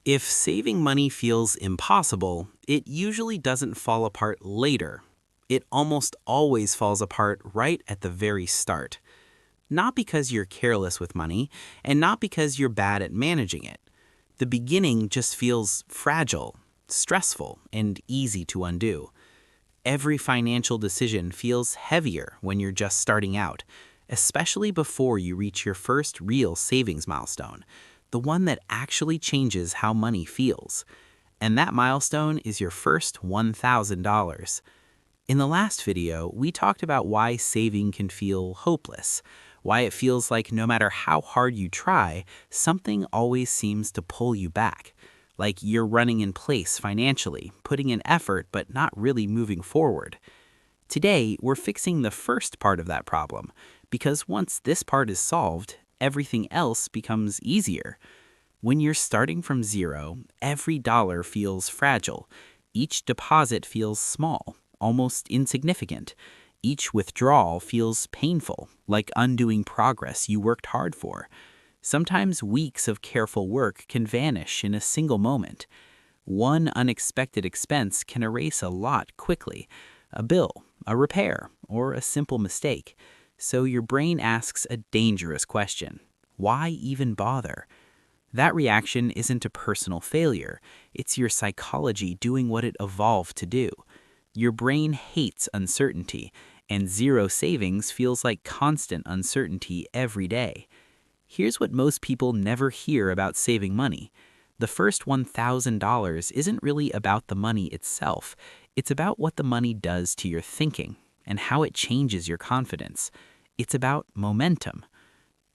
If saving money feels impossible, it usually doesn't fall apart later. It almost always falls apart right at the very start. Not because you're careless with money, and not because you're bad at managing it. The beginning just feels fragile, stressful, and easy to undo. Every financial decision feels heavier when you're just starting out, especially before you reach your first real savings milestone, the one that actually changes how money feels. And that milestone is your first $1,000. In the last video, we talked about why saving can feel hopeless, why it feels like no matter how hard you try, something always seems to pull you back. Like you're running in place financially, putting in effort but not really moving forward. Today, we're fixing the first part of that problem, because once this part is solved, everything else becomes easier. When you're starting from zero, every dollar feels fragile. Each deposit feels small, almost insignificant. Each withdrawal feels painful, like undoing progress you worked hard for. Sometimes weeks of careful work can vanish in a single moment. One unexpected expense can erase a lot quickly. A bill, a repair, or a simple mistake. So your brain asks a dangerous question. Why even bother? That reaction isn't a personal failure. It's your psychology doing what it evolved to do. Your brain hates uncertainty, and zero savings feels like constant uncertainty every day. Here's what most people never hear about saving money. The first $1,000 isn't really about the money itself. It's about what the money does to your thinking and how it changes your confidence. It's about momentum.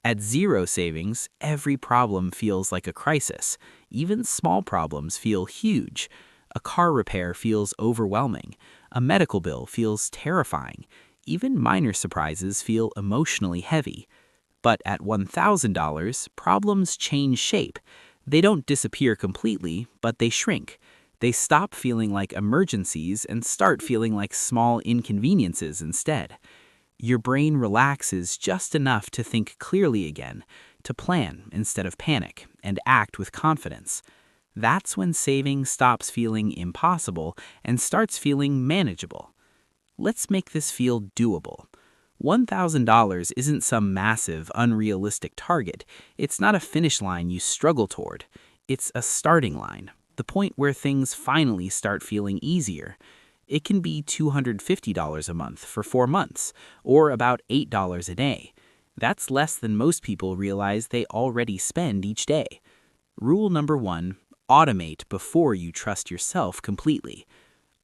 At zero savings, every problem feels like a crisis. Even small problems feel huge. A car repair feels overwhelming. A medical bill feels terrifying. Even minor surprises feel emotionally heavy. But at $1,000, problems change shape. They don't disappear completely, but they shrink. They stop feeling like emergencies and start feeling like small inconveniences instead. Your brain relaxes just enough to think clearly again, to plan instead of panic, and act with confidence. That's when saving stops feeling impossible and starts feeling manageable. Let's make this feel doable. $1,000 isn't some massive, unrealistic target. It's not a finish line you struggle toward. It's a starting line, the point where things finally start feeling easier. It can be $250 a month for 4 months, or about $8 a day. That's less than most people realize they already spend each day. Rule number 1, automate before you trust yourself completely.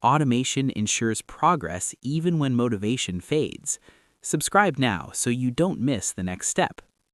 Automation ensures progress even when motivation fades. Subscribe now so you don't miss the next step.